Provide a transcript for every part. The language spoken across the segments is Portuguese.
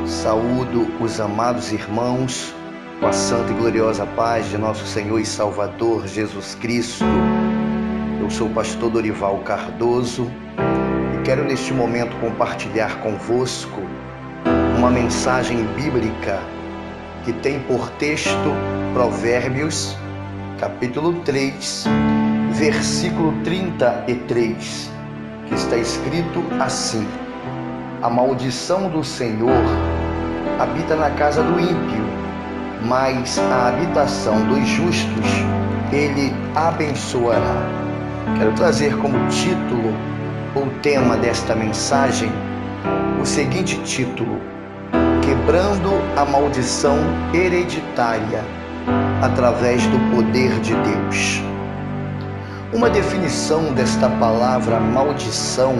Saúdo os amados irmãos com a santa e gloriosa paz de nosso Senhor e Salvador Jesus Cristo. Eu sou o pastor Dorival Cardoso e quero neste momento compartilhar convosco uma mensagem bíblica que tem por texto Provérbios, capítulo 3, versículo 33, que está escrito assim: a maldição do Senhor habita na casa do ímpio, mas a habitação dos justos ele abençoará. Quero trazer como título ou tema desta mensagem o seguinte título: Quebrando a maldição hereditária através do poder de Deus. Uma definição desta palavra maldição,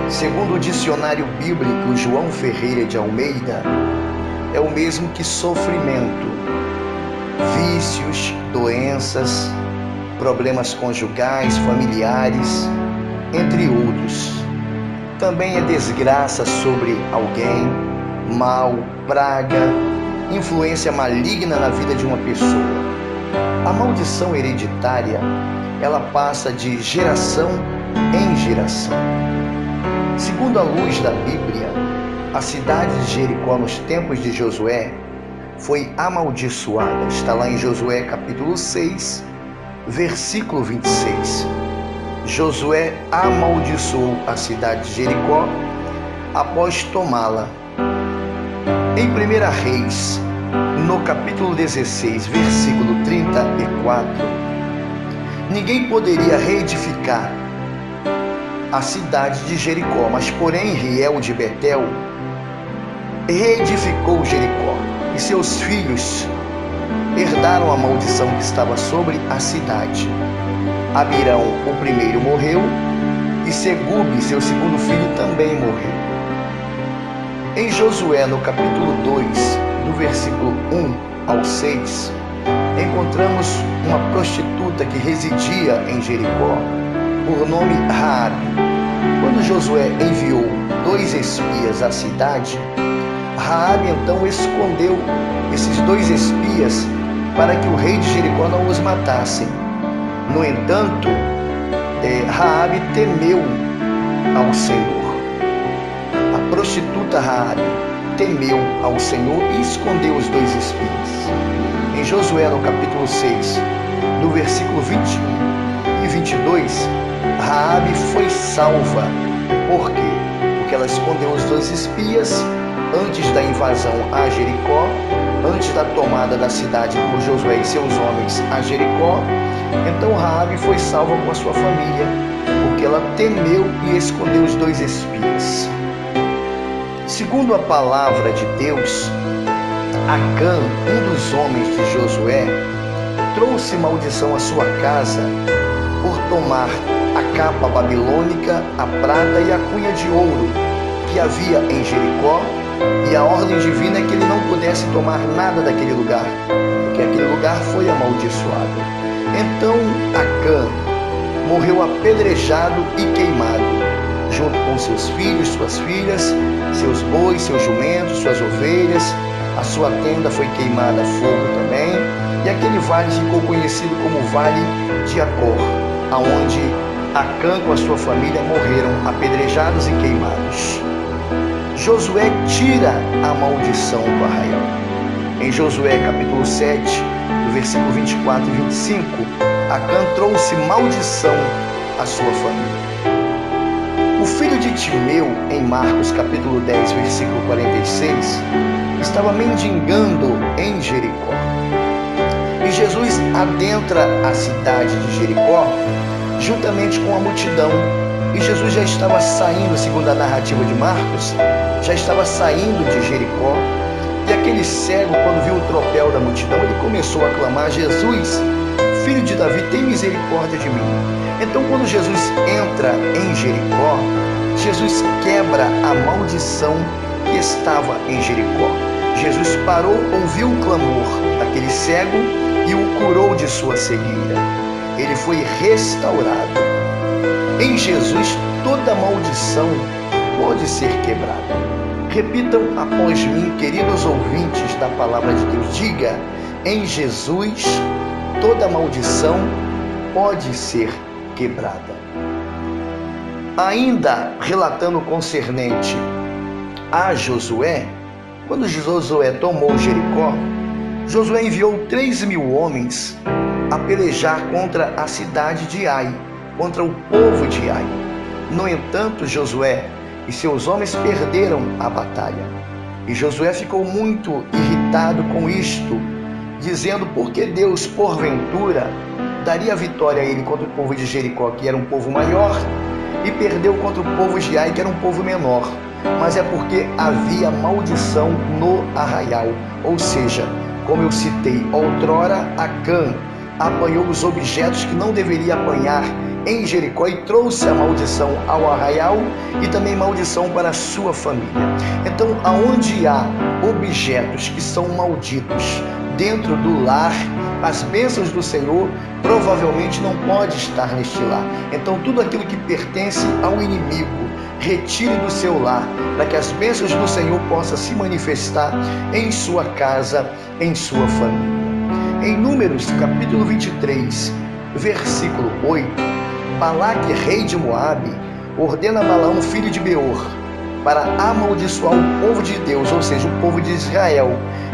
segundo o dicionário bíblico João Ferreira de Almeida, é o mesmo que sofrimento, vícios, doenças, problemas conjugais, familiares, entre outros. Também é desgraça sobre alguém, mal, praga, influência maligna na vida de uma pessoa. A maldição hereditária, ela passa de geração em geração. Segundo a luz da Bíblia, a cidade de Jericó nos tempos de Josué foi amaldiçoada. Está lá em Josué capítulo 6, versículo 26. Josué amaldiçoou a cidade de Jericó após tomá-la. Em 1 Reis, no capítulo 16, versículo 34, ninguém poderia reedificar a cidade de Jericó, mas porém Riel de Betel reedificou Jericó, e seus filhos herdaram a maldição que estava sobre a cidade. Abirão, o primeiro, morreu, e Segube, seu segundo filho, também morreu. Em Josué, no capítulo 2, do versículo 1 ao 6, encontramos uma prostituta que residia em Jericó, por nome Raabe. Quando Josué enviou 2 espias à cidade, Raabe então escondeu esses 2 espias para que o rei de Jericó não os matasse. No entanto, Raabe temeu ao Senhor. A prostituta Raabe temeu ao Senhor e escondeu os 2 espias. Em Josué, no capítulo 6, do versículo 21 e 22, Raabe foi salva. Por quê? Porque ela escondeu os 2 espias antes da invasão a Jericó, antes da tomada da cidade por Josué e seus homens a Jericó. Então Raabe foi salva com a sua família, porque ela temeu e escondeu os 2 espias. Segundo a palavra de Deus, Acã, um dos homens de Josué, trouxe maldição à sua casa por tomar a capa babilônica, a prata e a cunha de ouro que havia em Jericó, e a ordem divina é que ele não pudesse tomar nada daquele lugar, porque aquele lugar foi amaldiçoado. Então Acã morreu apedrejado e queimado, junto com seus filhos, suas filhas, seus bois, seus jumentos, suas ovelhas. A sua tenda foi queimada a fogo também, e aquele vale ficou conhecido como Vale de Acor, aonde Acã com a sua família morreram apedrejados e queimados. Josué tira a maldição do arraial. Em Josué capítulo 7, do versículo 24 e 25, Acã trouxe maldição à sua família. O filho de Timeu, em Marcos capítulo 10, versículo 46, estava mendigando em Jericó. E Jesus adentra a cidade de Jericó juntamente com a multidão. E Jesus já estava saindo, segundo a narrativa de Marcos, já estava saindo de Jericó. E aquele cego, quando viu o tropel da multidão, ele começou a clamar: Jesus, filho de Davi, tem misericórdia de mim. Então, quando Jesus entra em Jericó, Jesus quebra a maldição que estava em Jericó. Jesus parou, ouviu o clamor daquele cego e o curou de sua cegueira. Ele foi restaurado. Em Jesus, toda maldição pode ser quebrada. Repitam após mim, queridos ouvintes da palavra de Deus. Diga: em Jesus, toda maldição pode ser quebrada. Ainda relatando concernente a Josué, quando Josué tomou Jericó, Josué enviou 3.000 homens a pelejar contra a cidade de Ai, contra o povo de Ai. No entanto, Josué e seus homens perderam a batalha. E Josué ficou muito irritado com isto, dizendo: por que Deus, porventura, daria vitória a ele contra o povo de Jericó, que era um povo maior, e perdeu contra o povo de Ai, que era um povo menor? Mas é porque havia maldição no arraial. Ou seja, como eu citei outrora, Acã apanhou os objetos que não deveria apanhar em Jericó e trouxe a maldição ao arraial e também maldição para a sua família. Então, aonde há objetos que são malditos dentro do lar, as bênçãos do Senhor provavelmente não pode estar neste lar. Então, tudo aquilo que pertence ao inimigo, retire do seu lar, para que as bênçãos do Senhor possam se manifestar em sua casa, em sua família. Em Números, capítulo 23, versículo 8, Balaque, rei de Moabe, ordena a Balaão, filho de Beor, para amaldiçoar o povo de Deus, ou seja, o povo de Israel.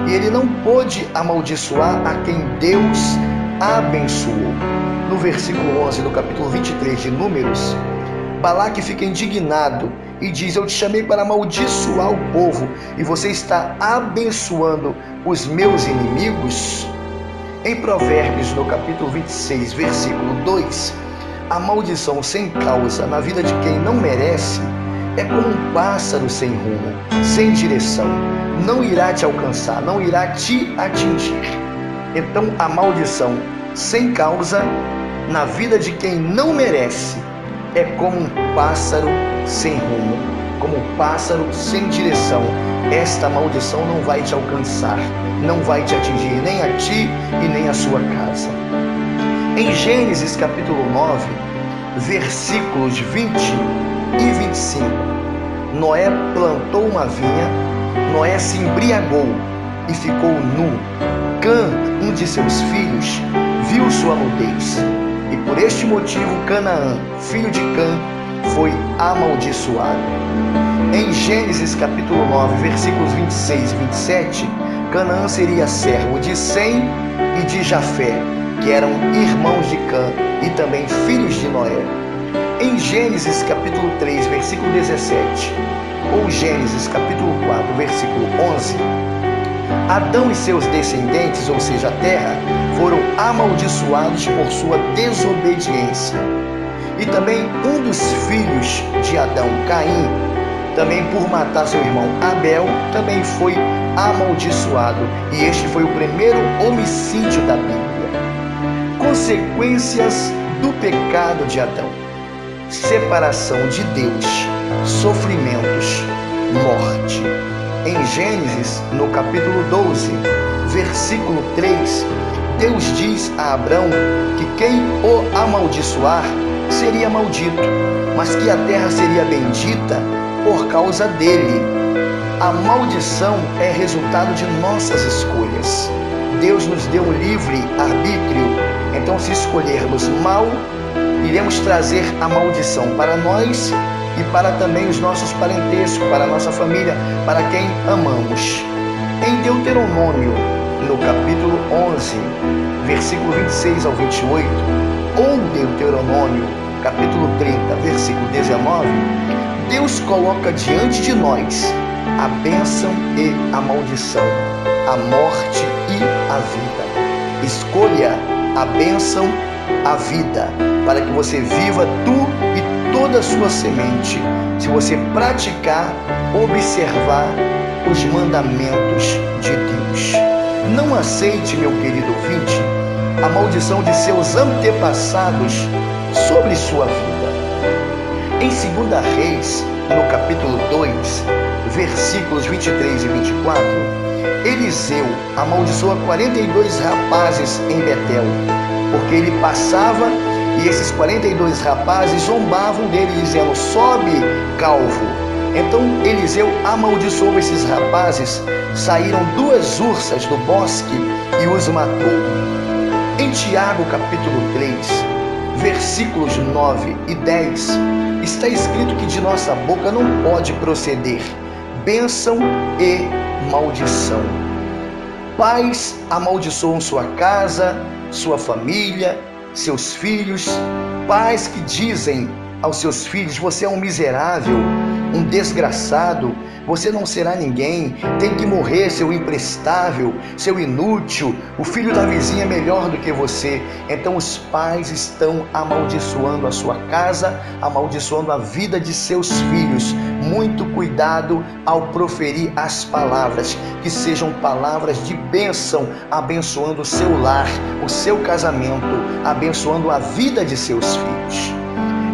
E ele não pôde amaldiçoar a quem Deus abençoou. No versículo 11 do capítulo 23 de Números, Balaque fica indignado e diz: eu te chamei para amaldiçoar o povo e você está abençoando os meus inimigos? Em Provérbios, no capítulo 26, versículo 2, a maldição sem causa na vida de quem não merece é como um pássaro sem rumo, sem direção. Não irá te alcançar, não irá te atingir. Então, a maldição sem causa na vida de quem não merece é como um pássaro sem rumo, como um pássaro sem direção. Esta maldição não vai te alcançar, não vai te atingir, nem a ti e nem a sua casa. Em Gênesis capítulo 9, versículos 20 e 25, Noé plantou uma vinha, Noé se embriagou e ficou nu. Cã, um de seus filhos, viu sua nudez, e por este motivo Canaã, filho de Cã, foi amaldiçoado. Em Gênesis capítulo 9, versículos 26 e 27, Canaã seria servo de Sem e de Jafé, que eram irmãos de Cã e também filhos de Noé. Em Gênesis capítulo 3, versículo 17, ou Gênesis capítulo 4, versículo 11, Adão e seus descendentes, ou seja, a terra, foram amaldiçoados por sua desobediência. E também um dos filhos de Adão, Caim, também por matar seu irmão Abel, também foi amaldiçoado. E este foi o primeiro homicídio da Bíblia. Consequências do pecado de Adão: separação de Deus, sofrimentos, morte. Em Gênesis, no capítulo 12, versículo 3, Deus diz a Abrão que quem o amaldiçoar seria maldito, mas que a terra seria bendita por causa dele. A maldição é resultado de nossas escolhas. Deus nos deu um livre arbítrio, então se escolhermos mal, iremos trazer a maldição para nós e para também os nossos parentescos, para a nossa família, para quem amamos. Em Deuteronômio, no capítulo 11, versículo 26 ao 28, ou Deuteronômio, capítulo 30, versículo 19, Deus coloca diante de nós a bênção e a maldição, a morte e a vida. Escolha a bênção, a vida, para que você viva tu e toda a sua semente, se você praticar, observar os mandamentos de Deus. Não aceite, meu querido ouvinte, a maldição de seus antepassados sobre sua vida. Em 2 Reis, no capítulo 2, versículos 23 e 24, Eliseu amaldiçoa 42 rapazes em Betel, porque ele passava e esses 42 rapazes zombavam dele, dizendo: sobe, calvo. Então Eliseu amaldiçoou esses rapazes, saíram 2 ursas do bosque e os matou. Em Tiago capítulo 3, versículos 9 e 10, está escrito que de nossa boca não pode proceder bênção e maldição. Pais amaldiçoam sua casa, sua família, seus filhos. Pais que dizem aos seus filhos: você é um miserável, um desgraçado, você não será ninguém, tem que morrer, seu imprestável, seu inútil, o filho da vizinha é melhor do que você. Então os pais estão amaldiçoando a sua casa, amaldiçoando a vida de seus filhos. Muito cuidado ao proferir as palavras, que sejam palavras de bênção, abençoando o seu lar, o seu casamento, abençoando a vida de seus filhos.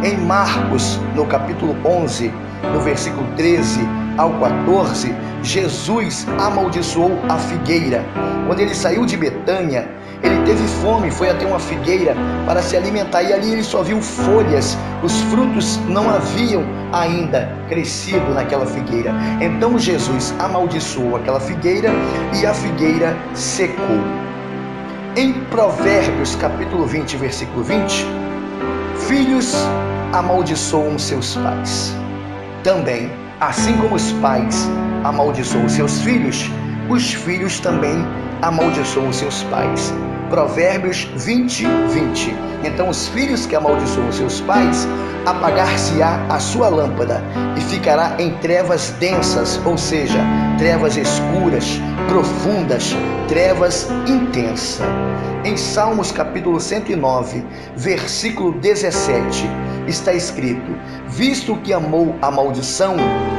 Em Marcos, no capítulo 11, no versículo 13 ao 14, Jesus amaldiçoou a figueira. Quando ele saiu de Betânia, ele teve fome, foi até uma figueira para se alimentar, e ali ele só viu folhas, os frutos não haviam ainda crescido naquela figueira. Então Jesus amaldiçoou aquela figueira e a figueira secou. Em Provérbios capítulo 20, versículo 20, filhos amaldiçoam seus pais. Também, assim como os pais amaldiçoam seus filhos, os filhos também amaldiçoam seus pais. Provérbios 20, 20. Então os filhos que amaldiçoam seus pais, apagar-se-á a sua lâmpada e ficará em trevas densas, ou seja, trevas escuras, profundas, trevas intensas. Em Salmos capítulo 109, versículo 17, está escrito: visto que amou a maldição,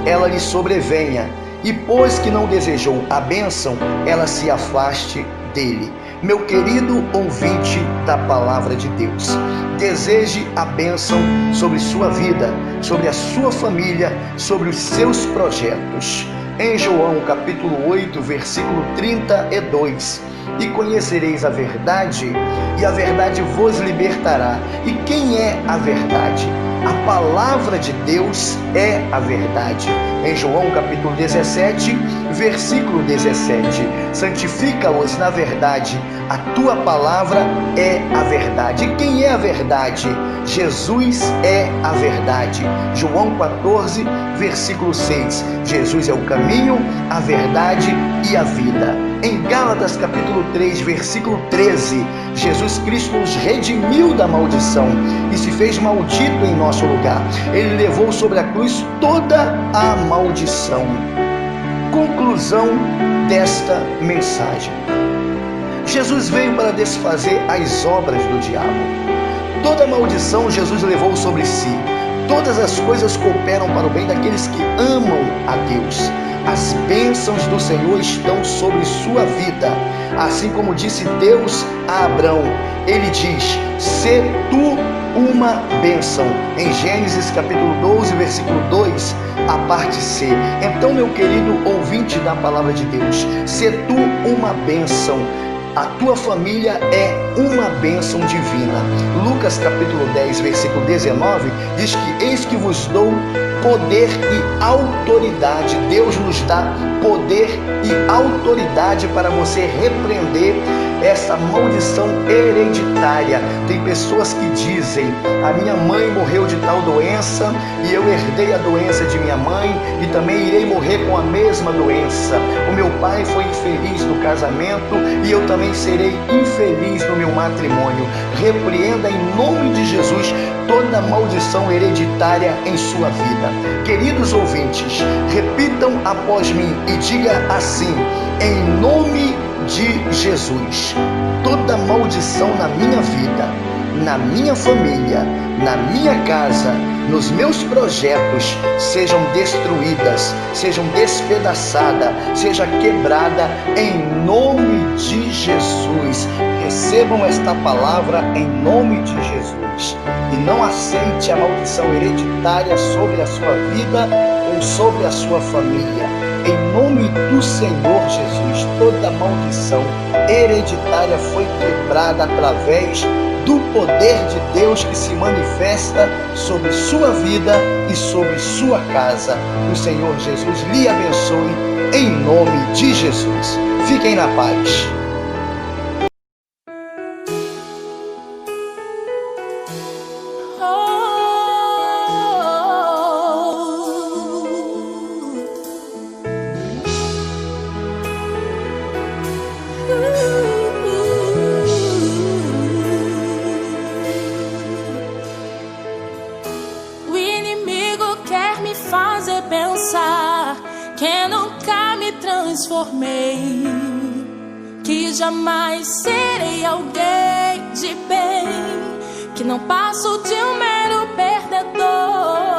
ela lhe sobrevenha, e pois que não desejou a bênção, ela se afaste dele. Meu querido ouvinte da palavra de Deus, deseje a bênção sobre sua vida, sobre a sua família, sobre os seus projetos. Em João capítulo 8, versículo 32, e conhecereis a verdade, e a verdade vos libertará. E quem é a verdade? A palavra de Deus é a verdade. Em João capítulo 17, versículo 17, santifica-os na verdade, a tua palavra é a verdade. E quem é a verdade? Jesus é a verdade. João 14, versículo 6, Jesus é o caminho, a verdade e a vida. Em Gálatas capítulo 3, versículo 13, Jesus Cristo nos redimiu da maldição e se fez maldito em nosso lugar. Ele levou sobre a cruz toda a maldição. Conclusão desta mensagem: Jesus veio para desfazer as obras do diabo. Toda maldição Jesus levou sobre si. Todas as coisas cooperam para o bem daqueles que amam a Deus. As bênçãos do Senhor estão sobre sua vida. Assim como disse Deus a Abrão, ele diz: sê tu uma bênção. Em Gênesis capítulo 12, versículo 2, a parte C. Então, meu querido ouvinte da palavra de Deus, sê tu uma bênção. A tua família é uma bênção divina. Lucas capítulo 10, versículo 19, diz que eis que vos dou poder e autoridade. Deus nos dá poder e autoridade para você repreender essa maldição hereditária. Tem pessoas que dizem: a minha mãe morreu de tal doença e eu herdei a doença de minha mãe e também irei morrer com a mesma doença. O meu pai foi infeliz no casamento e eu também serei infeliz no meu matrimônio. Repreenda em nome de Jesus toda maldição hereditária em sua vida. Queridos ouvintes, repitam após mim e diga assim: em nome de Jesus, toda maldição na minha vida, na minha família, na minha casa, nos meus projetos, sejam destruídas, sejam despedaçadas, seja quebrada em nome de Jesus. Recebam esta palavra em nome de Jesus e não aceite a maldição hereditária sobre a sua vida ou sobre a sua família. Em nome do Senhor Jesus, toda maldição hereditária foi quebrada através do poder de Deus que se manifesta sobre sua vida e sobre sua casa. Que o Senhor Jesus lhe abençoe em nome de Jesus. Fiquem na paz. O inimigo quer me fazer pensar que nunca me transformei, que jamais serei alguém de bem, que não passo de um mero perdedor.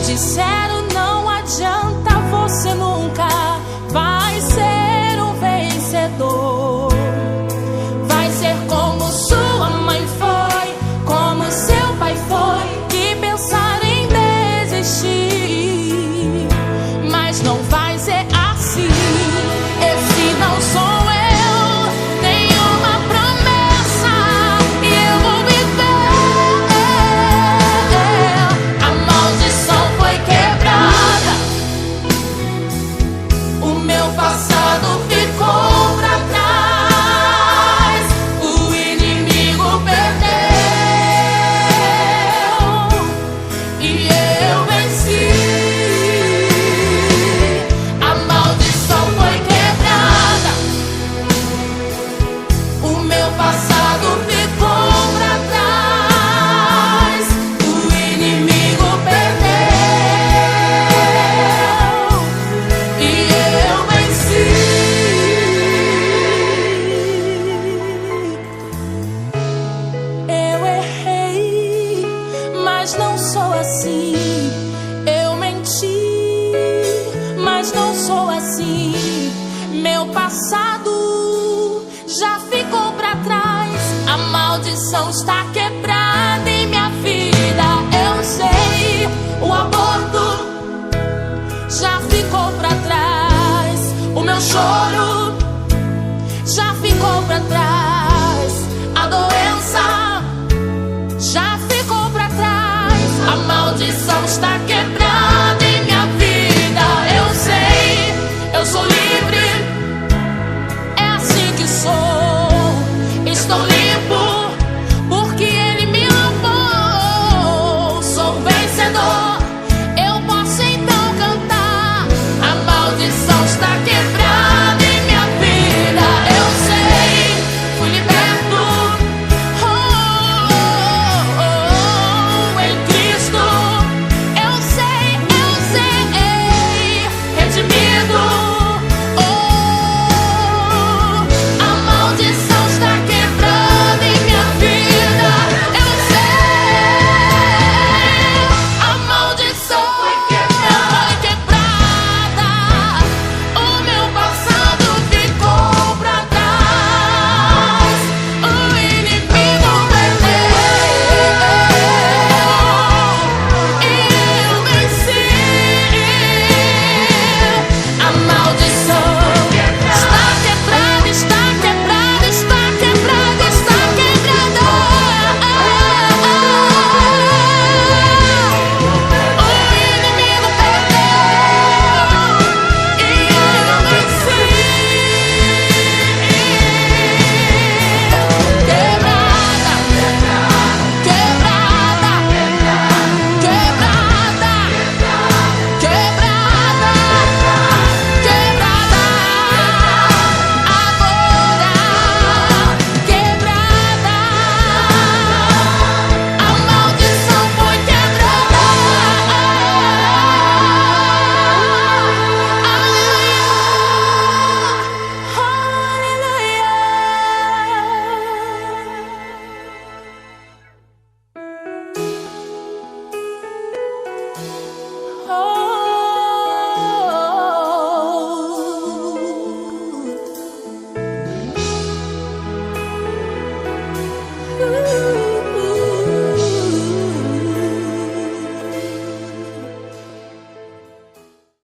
Disseram não adianta, você nunca vai ser um vencedor. Vai ser como sua mãe foi, como seu pai foi, que pensaram em desistir. Mas não vai ser assim. Esse não sou eu, nenhuma promessa e eu vou viver. A maldição foi quebrada, o meu passado ficou pra trás, o inimigo perdeu e eu venci. A maldição foi quebrada, o meu passado ficou pra trás, o inimigo perdeu e eu venci. Eu errei, mas não sou assim. Eu menti, mas não sou assim. Meu passado já ficou pra trás. A maldição está quebrada em minha vida. Eu sei, o aborto